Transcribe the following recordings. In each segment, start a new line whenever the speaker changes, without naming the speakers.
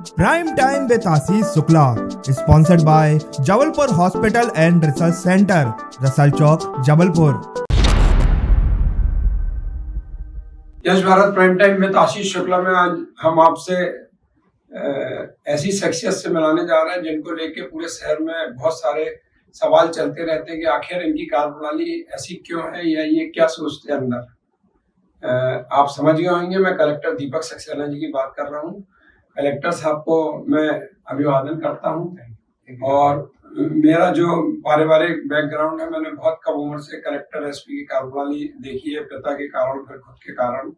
Prime Time with Ashish Shukla, sponsored by Jabalpur Hospital and Research Center, Russell Chowk, Jabalpur.
Yash Bharat prime time में आशीष शुक्ला में आज हम आपसे ऐसी शख्सियत से मिलाने जा रहे हैं जिनको लेके पूरे शहर में बहुत सारे सवाल चलते रहते हैं कि आखिर इनकी कार्यप्रणाली ऐसी क्यों है या ये क्या सोचते हैं अंदर। आप समझ गए होंगे, मैं कलेक्टर दीपक सक्सेना जी की बात कर रहा हूँ। कलेक्टर साहब को मैं अभिवादन करता हूँ और मेरा जो पारिवारिक बैकग्राउंड है, मैंने बहुत कम उम्र से कलेक्टर एसपी की कार्यप्रणाली देखी है, पिता के कारण फिर खुद के कारण।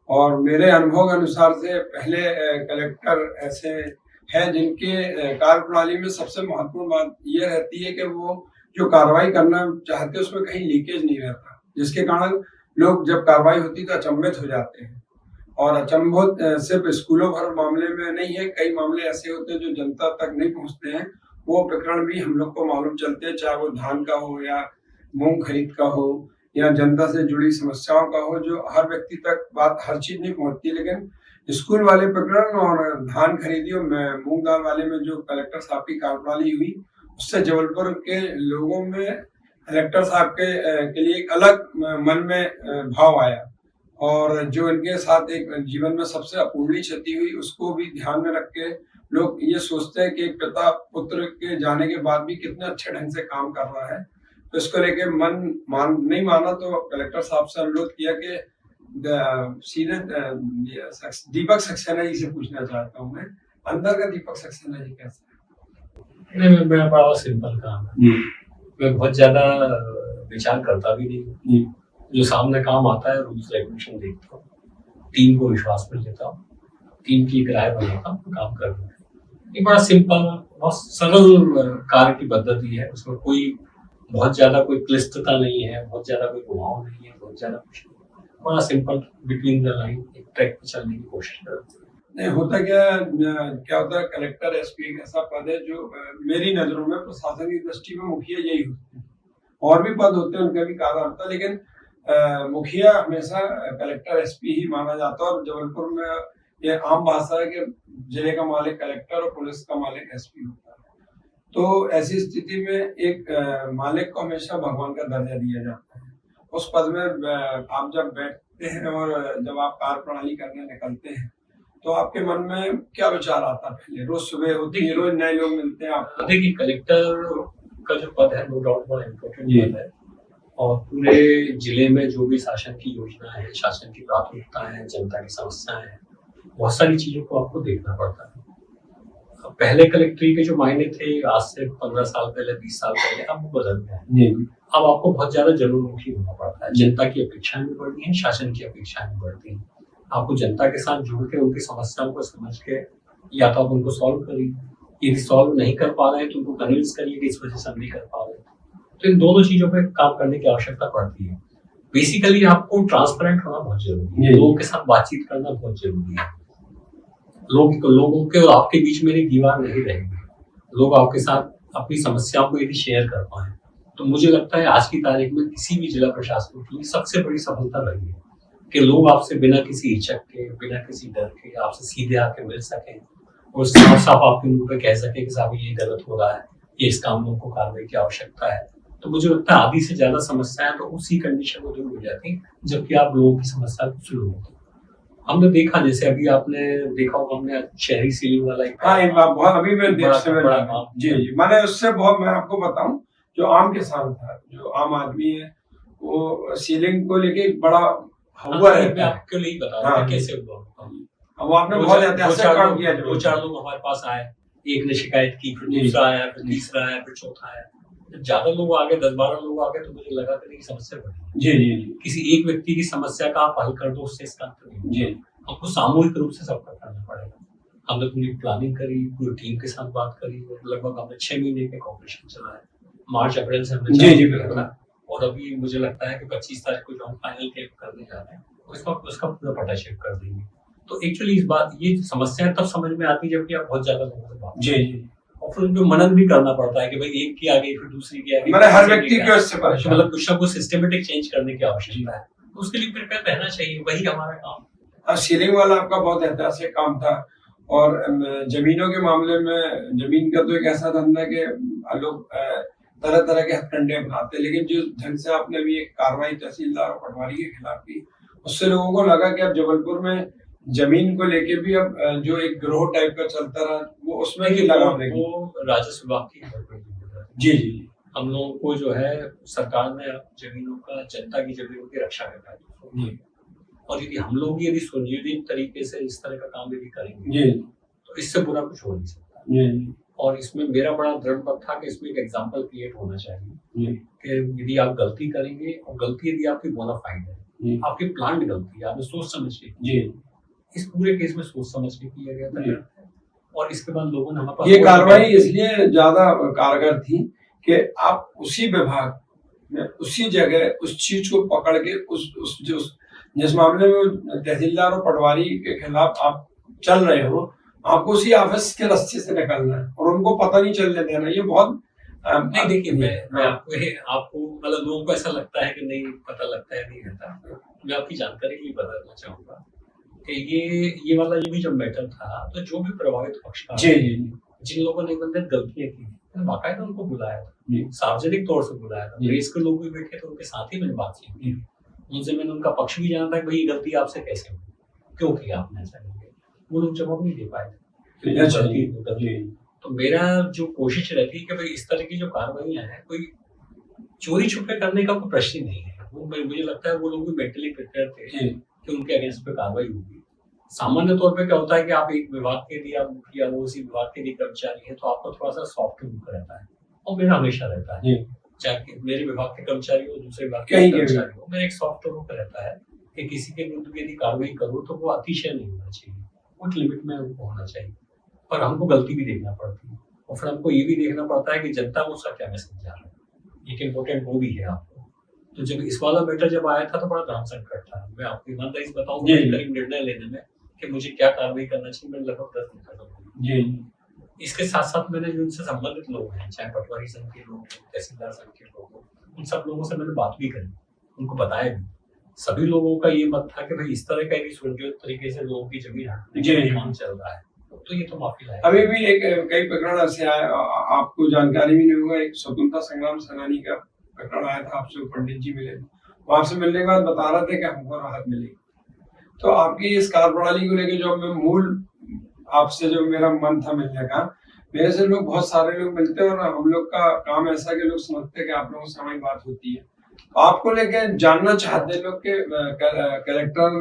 और मेरे अनुभव के अनुसार से पहले कलेक्टर ऐसे हैं जिनके कार्यप्रणाली में सबसे महत्वपूर्ण बात यह रहती है कि वो जो कार्रवाई करना चाहते हैं उसमें कहीं लीकेज नहीं रहता, जिसके कारण लोग जब कार्रवाई होती तो अचंभित हो जाते हैं। और अचंभित सिर्फ स्कूलों भर मामले में नहीं है, कई मामले ऐसे होते हैं जो जनता तक नहीं पहुंचते हैं। वो प्रकरण भी हम लोग को मालूम चलते हैं, चाहे वो धान का हो या मूंग खरीद का हो या जनता से जुड़ी समस्याओं का हो, जो हर व्यक्ति तक बात हर चीज नहीं पहुंचती। लेकिन स्कूल वाले प्रकरण और धान खरीदी और मूंग दाल वाले में जो कलेक्टर साहब की कार्यप्रणाली हुई, उससे जबलपुर के लोगों में कलेक्टर साहब के लिए एक अलग मन में भाव आया। और जो इनके साथ एक जीवन में सबसे अपूर्णीय क्षति हुई, उसको भी ध्यान में रख के लोग ये सोचते हैं कि पिता पुत्र के जाने के बाद भी कितने अच्छे ढंग से काम कर रहा है। तो इसको लेके नहीं माना तो कलेक्टर साहब से अनुरोध किया कि सीधे दीपक सक्सेना जी से पूछना चाहता हूँ, मैं अंदर का दीपक सक्सेना जी कैसा है?
नहीं, मेरा बड़ा सिंपल काम है। मैं बहुत ज्यादा विचार करता भी नहीं। जो सामने काम आता है रूल्स रेगुलेशन देखता हूँ, टीम को विश्वास में लेता हूँ, टीम की एक राय बनाता हूँ, काम करता हूँ। ये बड़ा सिंपल, बहुत सरल कार्य की पद्धति है। उसमें कोई बहुत ज्यादा कोई क्लिष्टता नहीं है, बहुत ज्यादा कोई प्रभाव नहीं है, बहुत ज्यादा कुछ नहीं। बड़ा सिंपल, बिटवीन द लाइन एक ट्रैक पे चलने की कोशिश करते हैं।
नहीं होता क्या होता है, कलेक्टर एसपी एक ऐसा पद है जो मेरी नजरों में प्रशासन की दृष्टि में मुखिया यही होते हैं। और भी पद होते हैं, उनका भी कार्य होता है, लेकिन मुखिया हमेशा कलेक्टर एसपी ही माना जाता है। और जबलपुर में ये आम भाषा है कि जिले का मालिक कलेक्टर और पुलिस का मालिक एसपी होता है। तो ऐसी स्थिति में एक मालिक को हमेशा भगवान का दर्जा दिया जाता है। उस पद में आप जब बैठते हैं और जब आप कार्यप्रणाली करने निकलते हैं तो आपके मन में क्या विचार आता है? पहले रोज सुबह होती है, रोज नए लोग मिलते हैं आपको।
देखिए, कलेक्टर का जो पद है नो डाउट बड़ा इम्पोर्टेंट पद है। और पूरे जिले में जो भी शासन की योजना है, शासन की प्राथमिकता है, जनता की समस्याएं हैं, बहुत सारी चीजों को आपको देखना पड़ता है। पहले कलेक्ट्री के जो मायने थे आज से 15 साल पहले, 20 साल पहले, अब वो बदल गए हैं। अब आपको बहुत ज्यादा जनोन्मुखी होना पड़ता है। जनता की अपेक्षाएं भी बढ़ती हैं, शासन की अपेक्षाएं भी बढ़ती हैं। आपको जनता के साथ जुड़ के उनकी समस्याओं को समझ के या तो आप उनको सॉल्व करिए, यदि सॉल्व नहीं कर पा रहे हैं तो उनको कन्विंस करिए कि इस वजह से हम नहीं कर पा रहे। तो इन दोनों चीजों पे काम करने की आवश्यकता पड़ती है। बेसिकली आपको ट्रांसपेरेंट होना बहुत जरूरी है, लोगों के साथ बातचीत करना बहुत जरूरी है। लोगों के और आपके बीच में एक दीवार नहीं रहेगी। लोग आपके साथ अपनी समस्याओं को यदि शेयर कर पाए तो मुझे लगता है आज की तारीख में किसी भी जिला प्रशासन की सबसे बड़ी सफलता रही है कि लोग आपसे बिना किसी हिचक के, बिना किसी डर के आपसे सीधे आके मिल सकें और साफ साफ आपके मुंह पे कह सके कि साहब ये गलत हो रहा है, ये इस काम में कार्रवाई की आवश्यकता है। तो मुझे लगता है आधी से ज्यादा समस्याएं तो उसी कंडीशन में दूर हो जाती है जबकि आप लोगों की समस्या शुरू होती है। हमने देखा, जैसे अभी आपने देखा होगा, हमने शहरी सीलिंग वाला
अभी मैं जी मैंने उससे बहुत, मैं आपको बताऊं, जो आम किसान था, जो आम आदमी है, वो सीलिंग को लेके बड़ा हुआ है।
मैं आपके लिए बता रहा हूँ कैसे हुआ।
अब आपने बहुत काम किया।
2-4 लोग हमारे पास आए, एक ने शिकायत की, फिर दूसरा आया, फिर तीसरा आया, फिर चौथा आया। जब ज्यादा लोग आ गए, 10-12 लोग आ गए, तो मुझे लगा कि समस्या बढ़ी।
जी
किसी एक व्यक्ति की समस्या का आप हल कर दो, उससे इसका अंत नहीं। आपको सामूहिक रूप से सबका करना पड़ेगा। हमने पूरी प्लानिंग करी, पूरी टीम के साथ बात करी, लगभग हमने 6 महीने के कॉपरेशन चलाया। मार्च अप्रैल से हमने और अभी मुझे लगता है कि 25 तारीख को जो हम फाइनल टेप करने जा रहे हैं उसका पूरा पटाशेप कर देंगे। तो एक्चुअली इस बात, ये समस्या तब समझ में आती है जबकि आप बहुत ज्यादा लोगों से बात और फिर उनको मनन भी करना पड़ता है कि भाई एक की आगे फिर दूसरी की आगे,
मतलब हर व्यक्ति को इससे परेशान,
मतलब कुछ ना कुछ सिस्टमेटिक चेंज करने की आवश्यकता है। उसके लिए प्रिपेयर रहना चाहिए, वही हमारा काम।
सीलिंग वाला आपका बहुत ऐतिहासिक काम था और जमीनों के मामले में जमीन का तो एक ऐसा धंधा है कि लोग तरह तरह के हथकंडे अपनाते हैं, लेकिन जो ढंग से आपने अभी एक कार्रवाई तहसीलदार और पटवारी के खिलाफ की, उससे लोगों को लगा कि अब जबलपुर में जमीन को लेके भी अब जो एक गिरोह टाइप का चलता रहा वो उसमें भी लगाम लेगी।
वो राजस्व विभाग की है।
जी जी
हम लोगों को जो है सरकार ने जमीनों का, जनता की जमीनों की रक्षा करना है
जी
और यदि हम लोग यदि सुनियोजित तरीके से इस तरह का काम यदि करेंगे
जी
तो इससे बुरा कुछ हो नहीं सकता।
जी
और इसमें मेरा बड़ा दृढ़ मत था कि इसमें एक एग्जाम्पल क्रिएट होना चाहिए
जी
कि यदि आप गलती करेंगे और गलती यदि आपकी बोनाफाइड है,
जी
आपकी प्लान्ड गलती है, आपने सोच समझ के की,
जी
इस पूरे केस में सोच समझ के किया गया
जी।
था और इसके बाद लोगों ने हमारे पास
ये कार्रवाई इसलिए ज्यादा कारगर थी कि आप उसी विभाग में उसी जगह उस चीज को पकड़ के उस जिस मामले में तहसीलदार और पटवारी के खिलाफ आप चल रहे हो, आपको उसी ऑफिस के रास्ते से निकलना है और उनको पता नहीं चलने देना। ये बहुत
नहीं, देखिए मैं आपको मतलब लोगों को ऐसा लगता है कि नहीं पता लगता है, नहीं रहता। मैं आपकी जानकारी के लिए बताना चाहूंगा कि ये वाला भी जब मैटर था तो जो भी प्रभावित पक्षकार
जी
जिन लोगों ने निबंधित गलतियां की मैंने बाकायदा उनको बुलाया था,
जी
सार्वजनिक तौर से बुलाया था।
जी।
प्रेस के लोग भी बैठे थे, उनके साथ ही मैंने बातचीत की। उनसे मैंने उनका पक्ष भी जाना था कि भाई ये गलती आपसे कैसे हुई, क्यों किया आपने ऐसा करके। वो लोग जवाब नहीं दे पाए थे।
अच्छा,
गलती तो मेरा जो कोशिश रहती है कि भाई इस तरह की जो कार्रवाइयां हैं कोई चोरी छुपे करने का कोई प्रश्न ही नहीं है। वो मुझे लगता है वो लोग भी मेंटली प्रिपेयर थे कि उनके अगेंस्ट पे कार्रवाई होगी। सामान्य तौर पे क्या होता है कि आप एक विभाग के लिए आप मुखिया वो उसी विभाग के लिए कर्मचारी है तो आपका थोड़ा सा सॉफ्ट रुख रहता है और मेरा हमेशा रहता है, चाहे मेरे विभाग के कर्मचारी हो दूसरे विभाग के कर्मचारी हो, मेरा एक सॉफ्ट रुख रहता है कि किसी के विरुद्ध यदि कार्रवाई करो तो वो अतिशय नहीं होना चाहिए, कुछ लिमिट में होना चाहिए। पर हमको गलती भी देखना पड़ती है और फिर हमको ये भी देखना पड़ता है कि जनता को उसका क्या मैसेज जा रहा है। एक इम्पोर्टेंट वो भी है आपको। तो जब इस वाला मैटर जब आया था तो बड़ा ध्यान संकट था। मैं आपको ईमानदारी से बताऊं करीब निर्णय लेने में कि मुझे क्या कार्रवाई करना चाहिए, मैंने लगभग 10 दिन खत्म। इसके साथ साथ मैंने जो इनसे संबंधित लोग हैं, चाहे पटवारी संघ के लोग, तहसीलदार संघ के लोग, उन सब लोगों से मैंने बात भी करी, उनको बताया भी। सभी लोगों का ये मत था कि भाई इस तरह का सुनियोजित तरीके से लोगों की जमीन हटने का काम चल रहा है तो ये तो माफी लायक।
अभी भी एक कई प्रकरण ऐसे आए, आपको जानकारी भी नहीं होगा, एक स्वतंत्रता संग्राम सेनानी का प्रकरण आया था, आपसे पंडित जी मिले थे, वो आपसे मिलने के बाद बता रहे थे कि हमको राहत मिलेगी। तो आपकी इस कार्यप्रणाली को लेकर जो मैं मूल आपसे जो मेरा मन था मिलने का, मेरे से लोग बहुत सारे लोग मिलते हैं और हम लोग का काम ऐसा है कि लोग समझते हैं कि आप लोगों से हमारी बात होती है। तो आपको लेके जानना चाहते लोग के कलेक्टर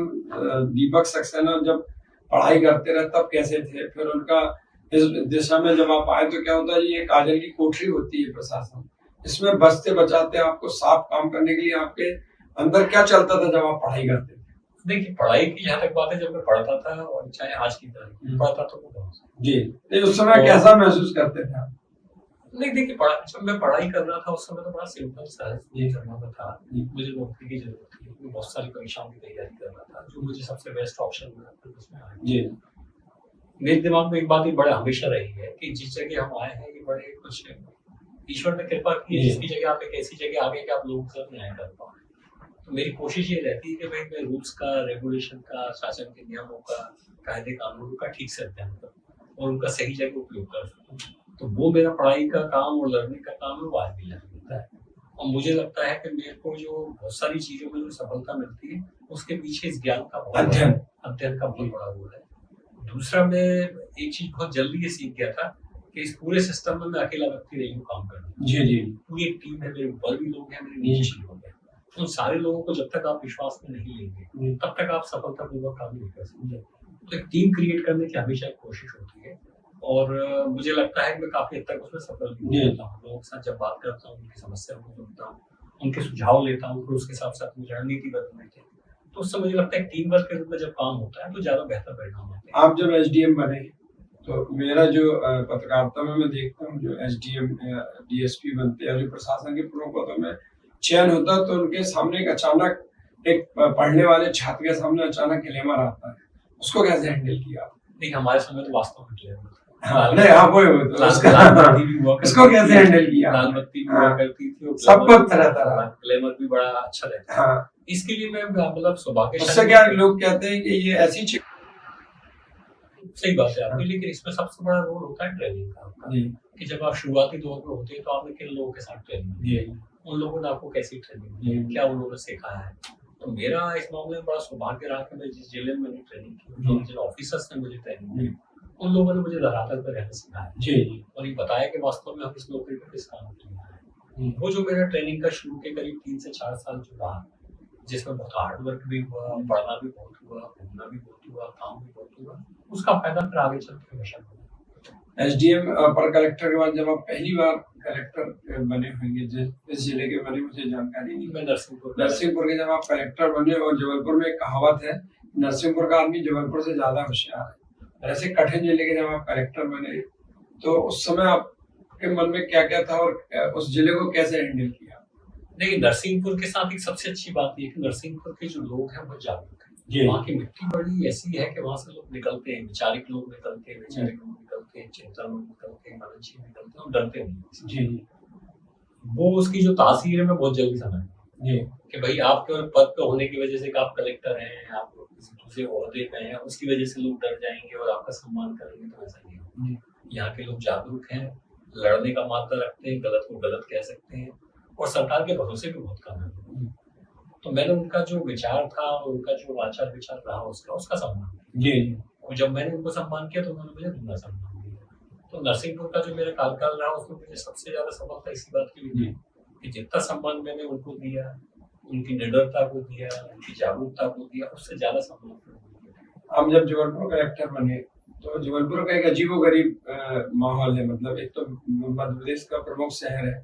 दीपक सक्सेना जब पढ़ाई करते रहे तब कैसे थे, फिर उनका इस दिशा में जब आप आए तो क्या होता है, ये काजल की कोठरी होती है प्रशासन, इसमें बचते बचाते आपको साफ काम करने के लिए आपके अंदर क्या चलता था जब आप पढ़ाई करते थे?
देखिए पढ़ाई की जहाँ तक बात है, जब मैं पढ़ता था और चाहे आज की तरह पढ़ता तो वो
जी, उस समय कैसा महसूस करते थे आप?
नहीं देखिए जब मैं पढ़ाई कर रहा था उस समय तो बड़ा सिंपल सहज करना था। मुझे नौकरी की जरूरत थी, मैं बहुत सारी परीक्षाओं की तैयारी कर रहा था, जो मुझे सबसे बेस्ट ऑप्शन मिला उसमें आया।
जी,
मेरे दिमाग में एक बात ही बड़ा हमेशा रही है कि जिस जगह हम आए हैं ये बड़े कुछ ईश्वर ने कृपा की है, जिसकी जगह आप एक ऐसी जगह आ गए कि आप लोगों के साथ न्याय कर पाओ। तो मेरी कोशिश ये रहती है कि भाई मैं रूल्स का, रेगुलेशन का, शासन के नियमों का, कायदे कानूनों का ठीक से अध्ययन करूँ और उनका सही जगह उपयोग कर सकूँ। तो वो मेरा पढ़ाई का काम और लर्निंग का काम है, वो आज भी लगता है। और मुझे लगता है कि मेरे को जो बहुत सारी चीजों में जो सफलता मिलती है उसके पीछे इस ज्ञान का अध्ययन का बहुत बड़ा रोल है। दूसरा, मैं एक चीज बहुत जल्दी ये सीख गया था कि इस पूरे सिस्टम में मैं अकेला व्यक्ति नहीं हूँ काम करना।
जी जी,
पूरी एक टीम है, मेरे ऊपर भी लोग हैं, मेरे नीचे भी लोग हैं। उन सारे लोगों को जब तक आप विश्वास में नहीं लेंगे तब तक आप सफलतापूर्वक काम नहीं कर सकते। तो एक टीम क्रिएट करने की हमेशा एक कोशिश होती है और मुझे लगता है कि मैं काफी हद तक उसमें सफल भी होता हूँ। लोगों के साथ जब बात करता हूँ, उनकी समस्या को सुनता हूँ, उनके सुझाव लेता हूँ, फिर उसके साथ रणनीति बदलने की, तो उससे मुझे लगता है टीम वर्क के रूप में जब काम होता है तो ज्यादा बेहतर परिणाम होते हैं।
आप जब SDM बने तो मेरा जो पत्रकारिता में मैं देखता हूँ जो SDM DSP बनते हैं, जो प्रशासन के प्रमुख पदों में चयन होता है तो उनके सामने एक अचानक एक पढ़ने वाले छात्र के सामने अचानक ग्लैमर आता है, उसको कैसे हैंडल किया?
नहीं, हमारे समय तो वास्तव में ग्लैमर
नहीं, हाँ वो उसको कैसे हैंडल किया?
लाल बत्ती भी हुआ करती थी,
सब कुछ तरह
ग्लैमर भी बड़ा अच्छा रहता है। इसके लिए मैं मतलब सौभाग्यशाली,
उससे क्या लोग कहते हैं कि ये ऐसी
सही बात है आपकी, लेकिन इसमें सबसे बड़ा रोल होता है ट्रेनिंग का आपका,
जी
कि जब आप शुरुआती दौर में होते हैं तो आपने किन लोगों के साथ ट्रेनिंग की
जी
है, उन लोगों ने आपको कैसी ट्रेनिंग दी है, क्या उन्होंने सिखाया है। तो मेरा इस मामले में बड़ा सौभाग्य रहा कि मैं जिस जिले में मैंने ट्रेनिंग की, जिन ऑफिसर्स ने मुझे ट्रेनिंग दी, उन लोगों ने मुझे धरातल पर रहना सिखाया
जी
और ये बताया कि वास्तव में हम इस नौकरी पर किस काम के लिए आए हैं। वो जो मेरा ट्रेनिंग का शुरू के करीब 3 से 4 साल जो रहा, जिसमें बहुत हार्ड वर्क भी हुआ, पढ़ना भी बहुत हुआ, घूमना भी बहुत हुआ, काम भी बहुत हुआ, उसका फायदा फिर आगे चल के हमेशा मिला।
एसडीएम पर कलेक्टर के बाद जब आप पहली बार कलेक्टर बने होंगे इस जिले के बने, मुझे जानकारी नहीं।
मैं नरसिंहपुर
के जब आप कलेक्टर बने, और जबलपुर में एक कहावत है, नरसिंहपुर का आदमी जबलपुर से ज्यादा होशियार है। ऐसे कठिन जिले के जब आप कलेक्टर बने तो उस समय आपके मन में क्या क्या था और उस जिले को कैसे हैंडल किया?
देखिए, नरसिंहपुर के साथ एक सबसे अच्छी बात ये है कि नरसिंहपुर के जो लोग हैं वो जागरूक हैं। वहाँ की मिट्टी बड़ी ऐसी है कि वहाँ से लोग निकलते हैं, विचारिक लोग निकलते हैं, वैचारिक लोग निकलते हैं, चिंतन लोग निकलते हैं, मननशील निकलते हैं और डरते नहीं।
जी
वो उसकी जो तासीर है मैं बहुत जल्दी समझ गया कि भाई आप केवल पद पे होने की वजह से कि आप कलेक्टर हैं, आप किसी दूसरे ओहदे पे हैं, उसकी वजह से लोग डर जाएंगे और आपका सम्मान करेंगे, तो ऐसा नहीं होगा। यहाँ के लोग जागरूक हैं, लड़ने का मादा रखते हैं, गलत को गलत कह सकते हैं और सरकार के भरोसे भी बहुत कम है। तो मैंने उनका जो विचार था, उनका जो आचार विचार रहा उसका सम्मान किया। और जब मैंने उनको सम्मान किया तो उन्होंने मुझे दूसरा सम्मान दिया। तो नरसिंहपुर का जो मेरा कार्यकाल रहा उसमें मुझे सबसे ज्यादा सफलता इसी बात की मिली कि जितना सम्मान मैंने उनको दिया, उनकी निडरता को दिया, उनकी जागरूकता को दिया, उससे ज्यादा सम्मान।
हम जब जबलपुर कलेक्टर बने तो जबलपुर का एक अजीबोगरीब माहौल है। मतलब एक तो मध्य प्रदेश का प्रमुख शहर है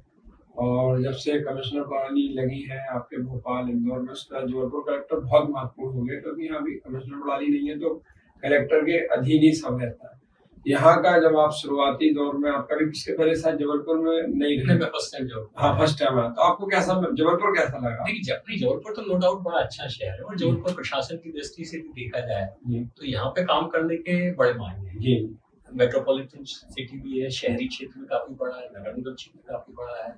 और जब से कमिश्नर प्रणाली लगी है आपके भोपाल इंदौर में, उसका जबलपुर कलेक्टर बहुत महत्वपूर्ण हो गया, क्योंकि यहाँ भी कमिश्नर प्रणाली नहीं है तो कलेक्टर के अधीन ही सब रहता है। यहाँ का जब आप शुरुआती दौर में, आप कभी इसके पहले शायद जबलपुर में नहीं रहे?
मैं फर्स्ट टाइम
हाँ फर्स्ट टाइम आया, तो आपको कैसा जबलपुर कैसा लगा?
देखिए, जबलपुर तो नो डाउट बड़ा अच्छा शहर है और जबलपुर प्रशासन की दृष्टि से भी देखा जाए तो यहाँ पे काम करने के बड़े मायने हैं। मेट्रोपॉलिटन सिटी भी है, शहरी क्षेत्र में काफी बड़ा है, नगर निगम क्षेत्र काफी बड़ा है,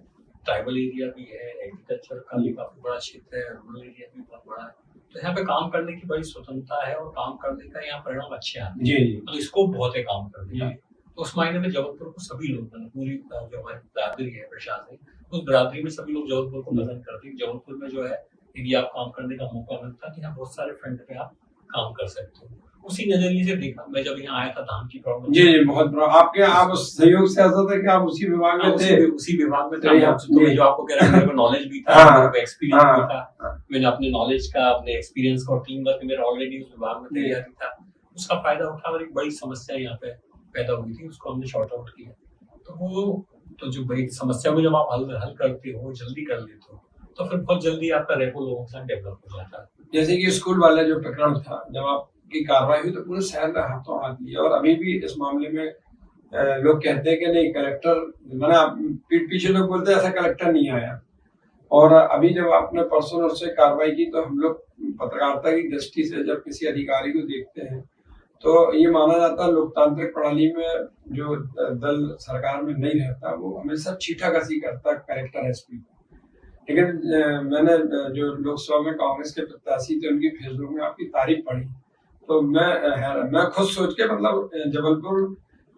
ट्राइबल एरिया भी है, एग्रीकल्चर का भी काफी बड़ा क्षेत्र है, रूरल एरिया भी बहुत बड़ा है। तो यहाँ पे काम करने की बड़ी स्वतंत्रता है और काम करने का यहाँ परिणाम अच्छे आते हैं, तो स्कोप बहुत है काम करने का। तो उस मायने में जबलपुर को सभी लोग, पूरी जो हमारी बिरादरी है प्रशासन, उस बिरादरी में सभी लोग जबलपुर को पसंद करते हैं। जबलपुर में जो है यदि आप काम करने का मौका मिलता है तो यहाँ बहुत सारे फ्रंट पे आप काम कर सकते हो। उसी नजरिए से देखा मैं जब यहाँ आया था धान की प्रॉब्लम।
जी बहुत बड़ा आपके, आप उस सहयोग से ऐसा था कि आप उसी विभाग में थे?
उसी विभाग में थे। तो मैं जो आपको कह रहा हूँ, मेरे को नॉलेज भी था, मेरे को एक्सपीरियंस भी था। मैंने अपने नॉलेज का, अपने एक्सपीरियंस का, टीम वर्क मेरा ऑलरेडी उस विभाग में तैयारी था, उसका फायदा उठा और एक बड़ी समस्या यहाँ पे पैदा हुई थी, उसको हमने शॉर्ट आउट किया। तो वो तो जो बड़ी समस्या को जब आप हल करते हो, जल्दी कर लेते हो, तो फिर बहुत जल्दी आपका रेपो लोगों के साथ डेवलप हो जाता है।
जैसे कि स्कूल वाला जो प्रकरण था, जब आपकी कार्रवाई हुई तो पूरे शहर ने हाथों हाथ लिया, और अभी भी इस मामले में लोग कहते हैं कि नहीं कलेक्टर, मैंने पीठ पीछे लोग बोलते हैं ऐसा कलेक्टर नहीं आया। और अभी जब आपने परसों उससे कार्रवाई की तो हम लोग पत्रकारिता की दृष्टि से जब किसी अधिकारी को देखते हैं तो ये माना जाता है लोकतांत्रिक प्रणाली में जो दल सरकार में नहीं रहता वो हमेशा छींटाकशी करता है कलेक्टर एसपी। लेकिन मैंने जो लोकसभा में कांग्रेस के प्रत्याशी थे उनकी फेसबुक में आपकी तारीफ पढ़ी तो मैं खुद सोच के, मतलब जबलपुर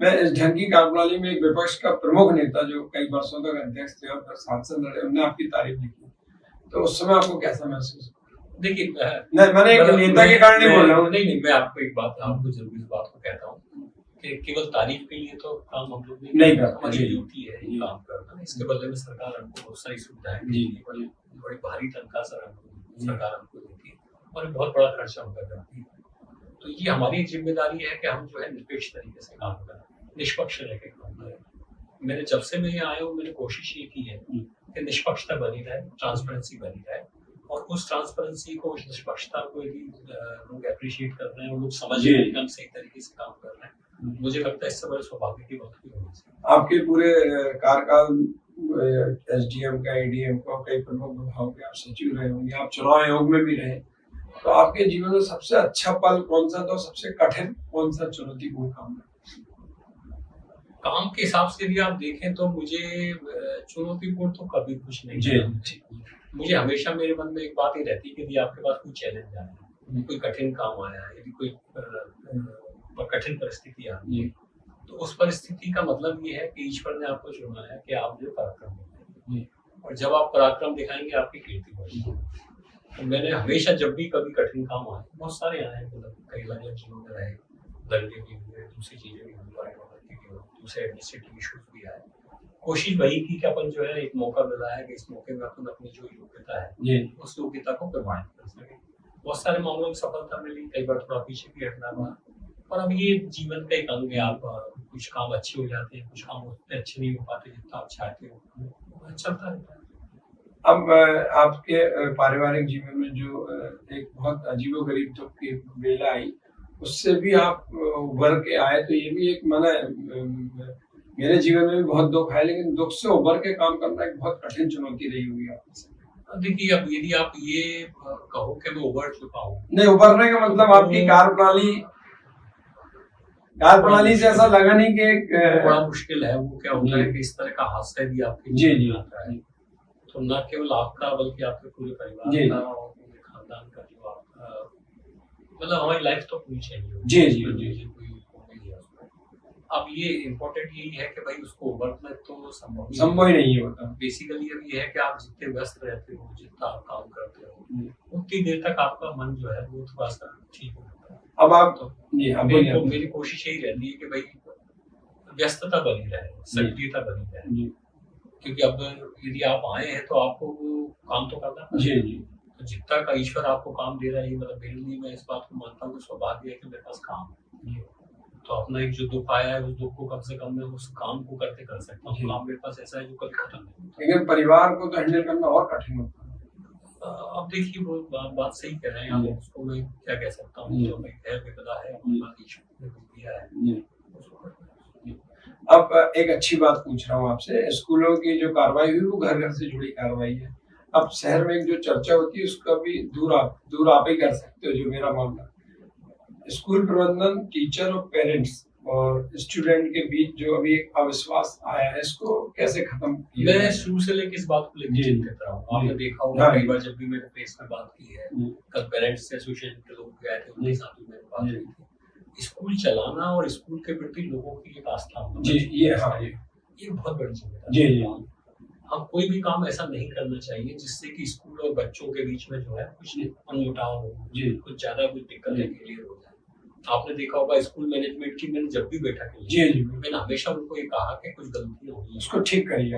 में इस ढंग की कार्यप्रणाली में एक विपक्ष का प्रमुख नेता जो कई वर्षों तक अध्यक्ष थे और फिर सांसद रहे, उन्होंने आपकी तारीफ लिखी, तो उस समय आपको कैसा महसूस?
देखिए,
मैंने एक नेता के कारण नहीं बोल रहा हूँ।
नहीं, मैं आपको एक बात, आपको जरूर इस बात को कहता हूँ कि केवल तारीफ के लिए तो काम हम लोग
नहीं करते,
हमारी ड्यूटी है ये काम करना। इसके बदले में सरकार हमको बहुत सारी सुविधाएं देती है, बड़ी भारी तनख्वाह सरकार हमको देती है और बहुत बड़ा खर्चा हमका करती है। तो ये हमारी जिम्मेदारी है कि हम जो है निरपेक्ष तरीके से काम करें, निष्पक्ष रह के काम करें। मैंने जब से मैं यहाँ आया हूँ मैंने कोशिश ये की है कि निष्पक्षता बनी रहे, ट्रांसपेरेंसी बनी रहे, और उस ट्रांसपेरेंसी को, उस निष्पक्षता को यदि लोग अप्रिशिएट कर रहे हैं और लोग समझ रहे हैं कि हम सही तरीके से काम कर रहे हैं, मुझे लगता है इससे बड़े सौभाग्य की बात की होनी चाहिए।
आपके पूरे कार्यकाल एसडीएम का, एडीएम का, कई प्रमुख विभागों के आप सचिव रहे होंगे, आप चुनाव आयोग में भी रहे, तो आपके जीवन में सबसे अच्छा पल कौन सा था, सबसे कठिन कौन सा चुनौतीपूर्ण काम है?
काम के हिसाब से भी आप देखें तो मुझे चुनौतीपूर्ण तो कभी कुछ नहीं। मुझे हमेशा मेरे मन में एक बात ही रहती है कि यदि आपके पास कोई चैलेंज आया, कोई कठिन काम आया, यदि कोई कठिन परिस्थिति आ रही है, तो उस परिस्थिति का मतलब ये है कि ईश्वर ने आपको चुना है कि आप जो पराक्रम दिखाएं, और जब आप पराक्रम दिखाएंगे आपकी कीर्ति बढ़ेगी। तो मैंने हमेशा जब भी कभी कठिन काम आए, बहुत सारे आए हैं, मतलब कई अलग अलग चीजों में रहे, दंगे भी हुए, दूसरी चीजें भी हुई, दूसरे एडमिनिस्ट्रेटिव इशूज भी आए, कोशिश वही की कि अपन जो है एक मौका मिला है कि इस मौके में अपन अपनी जो योग्यता है उस योग्यता को प्रमाणित कर सके। बहुत सारे मामलों में सफलता मिली, कई बार थोड़ा पीछे भी हटना पड़ा, पर अब ये जीवन का एक अंग है। आप कुछ काम अच्छे हो जाते हैं, कुछ काम उतने अच्छे नहीं हो पाते जितना आप चाहते हो, चलता रहता है।
अब आपके पारिवारिक जीवन में जो एक बहुत अजीबोगरीब दुख की बेला आई, उससे भी आप उभर के आए, तो ये भी एक माना मेरे जीवन में भी बहुत दुख है, लेकिन दुख से उभर के काम करना एक बहुत कठिन चुनौती रही हुई है आपसे।
देखिए, अब यदि आप ये कहो कि मैं उभर चुका हूँ,
नहीं, उभरने का मतलब आपकी कार्यप्रणाली से ऐसा लगा नहीं कि एक
बड़ा मुश्किल है। वो क्या होता है कि इस तरह का हादसा भी आपके जीवन आता है, तो न केवल आपका बल्कि आपके पूरे परिवार का और पूरे खानदान का जो आपका, मतलब हमारी लाइफ तो पूरी चेंज हो
जी।
अब ये इम्पोर्टेंट यही है कि भाई उसको उभरना तो
संभव ही नहीं होता।
बेसिकली अब ये है कि आप जितने व्यस्त रहते हो, जितना आप काम करते हो, उतनी देर तक आपका मन जो है वो थोड़ा सा ठीक हो जाता है।
अब आप
तो
मेरी
कोशिश यही रहती है कि भाई व्यस्तता बनी रहे, सक्रियता बनी रहे, क्योंकि अब यदि आप आए हैं तो आपको वो काम तो करना पड़ेगा। तो जितना का ईश्वर आपको काम दे रहा है, मतलब मेरे लिए मैं इस बात को मानता हूँ कि सौभाग्य है कि मेरे पास काम है। तो अपना एक जो दुख आया है उस दुख को कम से कम मैं उस काम को करते कर सकता हूँ। काम मेरे पास ऐसा है जो कभी खत्म नहीं होता।
लेकिन परिवार को तो हैंडल करना और कठिन होता है।
अब देखिए, वो बात सही कह रहे हैं आप, उसको मैं क्या कह सकता हूँ, जो है विपदा है, ईश्वर ने दिया है।
अब एक अच्छी बात पूछ रहा हूँ आपसे, स्कूलों की जो कार्रवाई हुई वो घर घर से जुड़ी कार्रवाई है। अब शहर में एक जो चर्चा होती है उसका भी दूर आप ही कर सकते हो, जो मेरा मामला, स्कूल प्रबंधन, टीचर और पेरेंट्स और स्टूडेंट के बीच जो अभी एक अविश्वास आया है, इसको कैसे खत्म किया?
मैं शुरू से लेकर इस बात को लेकर चिंतित रहा हूँ। आपने देखा होगा कई बार जब भी मैंने प्रेस में बात की है, कल पेरेंट्स एसोसिएशन के लोग गए थे, उनके साथ भी मैंने बात की थी। स्कूल चलाना और स्कूल के प्रति लोगों की एक आस्था होना, ये बहुत बड़ी जिम्मेदारी है। हम कोई भी काम ऐसा नहीं करना चाहिए जिससे कि स्कूल और बच्चों के बीच में जो है कुछ अनमुटाव हो, कुछ ज्यादा कुछ दिक्कतें क्लियर हो जाए। आपने देखा होगा स्कूल मैनेजमेंट की मैंने जब भी बैठक की, मैंने हमेशा उनको ये कहा कि कुछ गलतियां होगी,
उसको ठीक करिए।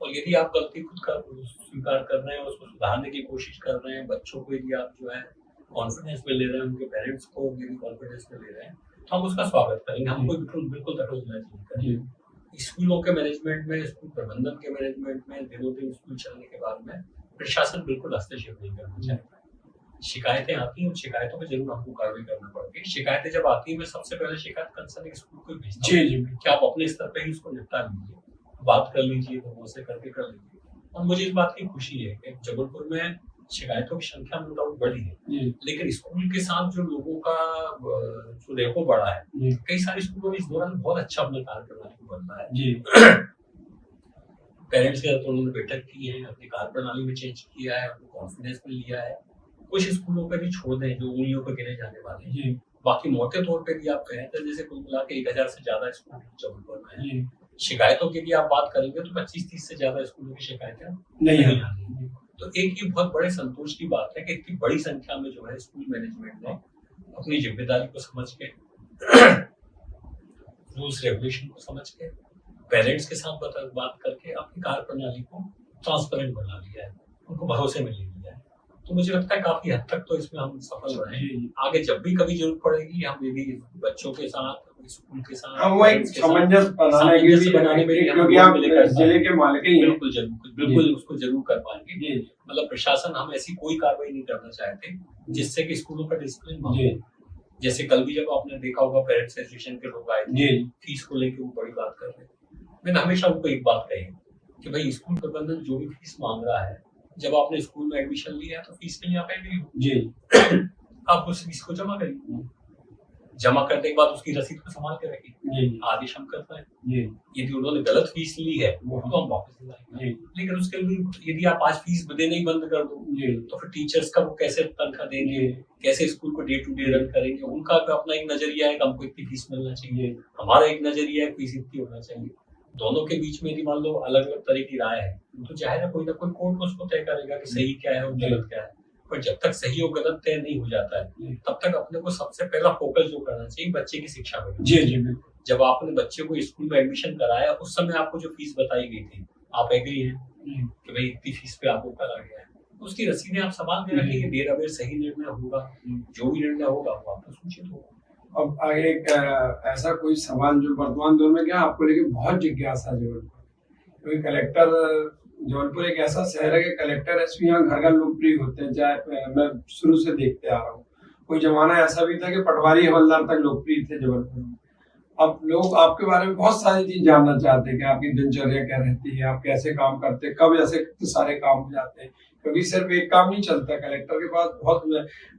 और यदि आप गलती खुद का स्वीकार कर रहे हैं, उसको सुधारने की कोशिश कर रहे हैं, बच्चों को यदि आप जो है कॉन्फिडेंस में ले रहे हैं, उनके पेरेंट्स को भी कॉन्फिडेंस में ले रहे हैं, तो हम उसका स्वागत करेंगे। हम कोई बिल्कुल दखल नहीं करेंगे। स्कूलों के मैनेजमेंट में, स्कूल प्रबंधन के मैनेजमेंट में दिनों दिन स्कूल चलने के बाद में प्रशासन बिल्कुल हस्तक्षेप नहीं करना चाहिए। शिकायतें आती हैं, उन शिकायतों पे जरूर हमको कार्रवाई करना पड़ेगी। शिकायतें जब आती हैं, मैं सबसे पहले शिकायत कंसर्न स्कूल को भेजता हूं कि आप अपने स्तर पे ही उसको निपटा लीजिए, बात कर लीजिए, तो मुझसे करके कर लीजिए। और मुझे इस बात की खुशी है कि जबलपुर में शिकायतों की संख्या नो डाउट बढ़ी है, लेकिन स्कूल के साथ जो लोगों का जो रेपो बढ़ा है, कई सारे स्कूलों में इस दौरान बहुत अच्छा अपने कार्य प्रणाली को बदला है। पेरेंट्स के साथ उन्होंने बैठक की है, अपनी कार्य प्रणाली में चेंज किया है, उनको कॉन्फिडेंस में लिया है। कुछ स्कूलों पे भी छोड़ दें जो उंगलियों पर गिने जाने वाले हैं, बाकी मोटे तौर पे भी आप कहें तो जैसे कुल मिला के 1000 से ज्यादा स्कूल जबलपुर में हैं। शिकायतों की भी आप बात करेंगे तो 25-30 से ज्यादा स्कूलों की शिकायतें नहीं आती। तो एक ये बहुत बड़े संतोष की बात है कि इतनी बड़ी संख्या में जो है स्कूल मैनेजमेंट ने अपनी जिम्मेदारी को समझ के, रूल्स रेगुलेशन को समझ के, पेरेंट्स के साथ बात करके अपनी कार्य प्रणाली को ट्रांसपेरेंट बना लिया है, उनको भरोसे में ले लिया है। तो मुझे लगता है काफी हद तक तो इसमें हम सफल रहे हैं। आगे जब भी कभी जरूरत पड़ेगी, हम यदि बच्चों के साथ, स्कूल के साथ,
हम वो एक सामंजस्य बनाने में, क्योंकि आप जिले के मालिक ही हैं,
बिल्कुल उसको जरूर कर पाएंगे। मतलब प्रशासन, हम ऐसी कोई कार्रवाई नहीं करना चाहते जिससे कि स्कूलों का डिसिप्लिन हो। जैसे कल भी जब आपने देखा होगा पेरेंट्स एसोसिएशन के लोग आए थे, फीस को लेकर वो बड़ी बात कर रहे थे। मैंने हमेशा उनको एक बात कही कि भाई स्कूल प्रबंधन जो भी फीस मांग रहा है, जब आपने स्कूल में एडमिशन लिया तो फीस नहीं आ पाएगी, आप उस फीस को जमा करिए। जमा करने के बाद उसकी रसीद को संभाल के रखी,
जी
आदेश हम करते हैं।
जी
यदि उन्होंने गलत फीस ली है
वो
तो हम वापस दिलाएंगे,
जी
लेकिन उसके लिए यदि आप आज फीस देना ही बंद कर दो
जी
तो फिर टीचर्स का वो कैसे तनख्वाह देंगे, कैसे स्कूल को डे टू डे रन करेंगे। उनका भी अपना एक नजरिया है कि हमको इतनी फीस मिलना चाहिए, हमारा एक नजरिया है फीस इतनी होना चाहिए। दोनों के बीच में यदि मान लो अलग अलग तरह की राय है तो जाहिर है कोई ना कोई कोर्ट उसको तय करेगा कि सही क्या है और गलत क्या है। पर जब तक सही और गलत तय नहीं हो जाता है तब तक अपने को सबसे पहला फोकस जो करना चाहिए बच्चे की शिक्षा पर।
जी जी बिल्कुल।
जब आपने बच्चे को स्कूल में एडमिशन कराया उस समय आपको जो फीस बताई गई थी, आप एग्री हैं कि भाई इतनी फीस पे आपको करा गया है, उसकी रसीदें आप संभाल के रखेंगे। देर अबेर सही निर्णय होगा, जो भी निर्णय होगा वो आपको सूचित होगा।
अब आगे एक ऐसा कोई सवाल जो वर्तमान दौर में क्या आपको लेके बहुत जिज्ञासा है जबलपुर, क्योंकि कलेक्टर जबलपुर एक ऐसा शहर है कि कलेक्टर एसपी यहाँ घर घर लोकप्रिय होते हैं, चाहे मैं शुरू से देखते आ रहा हूँ। कोई जमाना ऐसा भी था कि पटवारी हवलदार तक लोकप्रिय थे जबलपुर में। अब लोग आपके बारे में बहुत सारी चीज जानना चाहते हैं कि आपकी दिनचर्या क्या रहती है, आप कैसे काम करते हैं, कब ऐसे सारे काम हो जाते हैं, क्योंकि सिर्फ एक काम नहीं चलता। कलेक्टर के पास बहुत,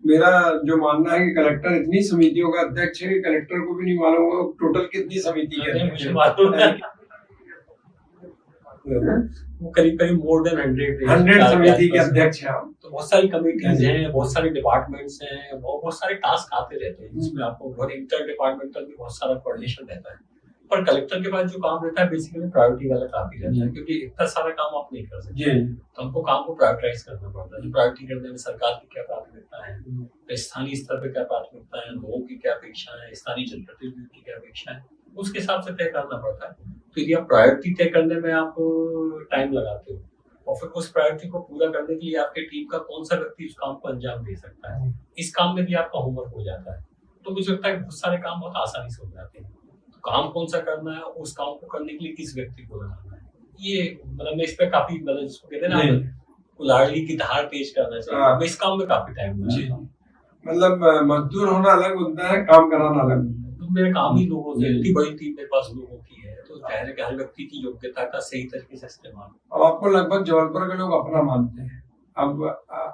मेरा जो मानना है कि कलेक्टर इतनी समितियों का अध्यक्ष है कि कलेक्टर को भी नहीं मालूम होगा टोटल कितनी समिति है।
वो करीब करीब मोर देन
100 समिति के अध्यक्ष है।
तो बहुत सारी कमेटीज हैं, बहुत सारे डिपार्टमेंट्स हैं, बहुत सारे टास्क आते रहते हैं जिसमें आपको बहुत इंटर डिपार्टमेंटल भी बहुत सारा कोऑर्डिनेशन रहता है। पर कलेक्टर के पास जो काम रहता है बेसिकली प्रायोरिटी वाला काफी रहता है, क्योंकि इतना सारा काम आप नहीं कर सकते। तो हमको काम को प्रायोरिटाइज करना पड़ता है। जो प्रायोरिटी करने में सरकार की क्या प्राथमिकता है, स्थानीय स्तर पर क्या प्राथमिकता है, लोगों की क्या अपेक्षा है, स्थानीय जनप्रतिनिधियों की क्या अपेक्षा है, उसके हिसाब से तय करना पड़ता है। तो यदि आप प्रायोरिटी तय करने में आप टाइम लगाते हो और फिर उस प्रायोरिटी को पूरा करने के लिए आपके टीम का कौन सा व्यक्ति उस काम को अंजाम दे सकता है, इस काम में भी आपका होमवर्क हो जाता है, तो मुझे लगता है बहुत सारे काम बहुत आसानी से हो जाते हैं। तो काम कौन सा करना है, उस काम को करने के लिए किस व्यक्ति को लगाना है, ये मतलब मैं इस पे काफी मतलब जिसको कहते हैं ना कुल्हाड़ी की धार तेज करना चाहिए, मैं इस काम में काफी टाइम लगाता हूँ।
मतलब मजदूर होना अलग होता है, काम कराना अलग होता है।
तो मेरा काम ही लोगों से, इतनी बड़ी टीम मेरे पास लोगों की है, तो जाहिर है कि हर व्यक्ति की योग्यता का सही तरीके से इस्तेमाल।
अब आपको लगभग जबलपुर के लोग अपना मानते हैं, अब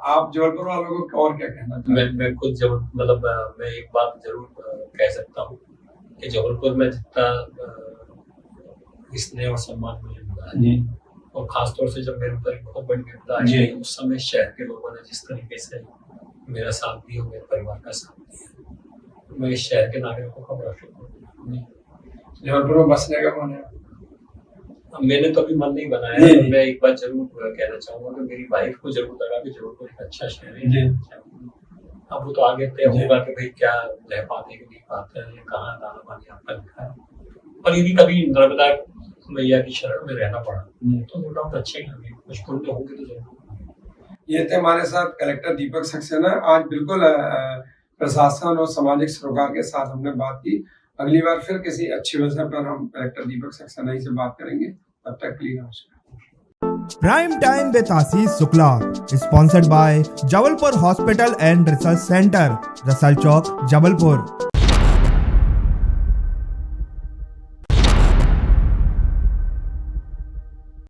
आप जबलपुर वालों को और क्या कहना चाहते हैं?
मैं खुद मतलब मैं एक बात जरूर कह सकता हूँ कि जबलपुर में जितना स्नेह और सम्मान मुझे मिला, और खासतौर से जब मेरे ऊपर बहुत बड़ी विपदा आई उस समय शहर के लोगों ने जिस तरीके से मेरा साथ दिया, मेरे परिवार का साथ दिया, मैं इस शहर के नागरिकों का बड़ा शुक्र हूँ।
जबलपुर में बसने का मन है?
मैंने तो अभी मन नहीं बनाया है। मैं एक बात जरूर कहना चाहूंगा कि मेरी वाइफ को जरूर लगा कि जबलपुर एक अच्छा शहर है। अब वो तो आगे तय होगा कि भाई क्या रह पाते कि नहीं पाते हैं, कहाँ दाना पानी आपका लिखा है। पर यदि कभी नर्मदा मैया की शरण में रहना पड़ा तो नो डाउट अच्छे ही लगे, कुछ पुण्य होंगे तो जरूर।
ये थे हमारे साथ कलेक्टर दीपक सक्सेना। आज बिल्कुल प्रशासन और सामाजिक सरोकार के साथ हमने बात की। अगली बार फिर किसी अच्छे विषय पर हम कलेक्टर दीपक सक्सेना ही से बात करेंगे। तब तक के लिए नमस्कार।
Prime time with Ashish Shukla, sponsored by Jabalpur hospital and research centre, Russell Chowk, Jabalpur.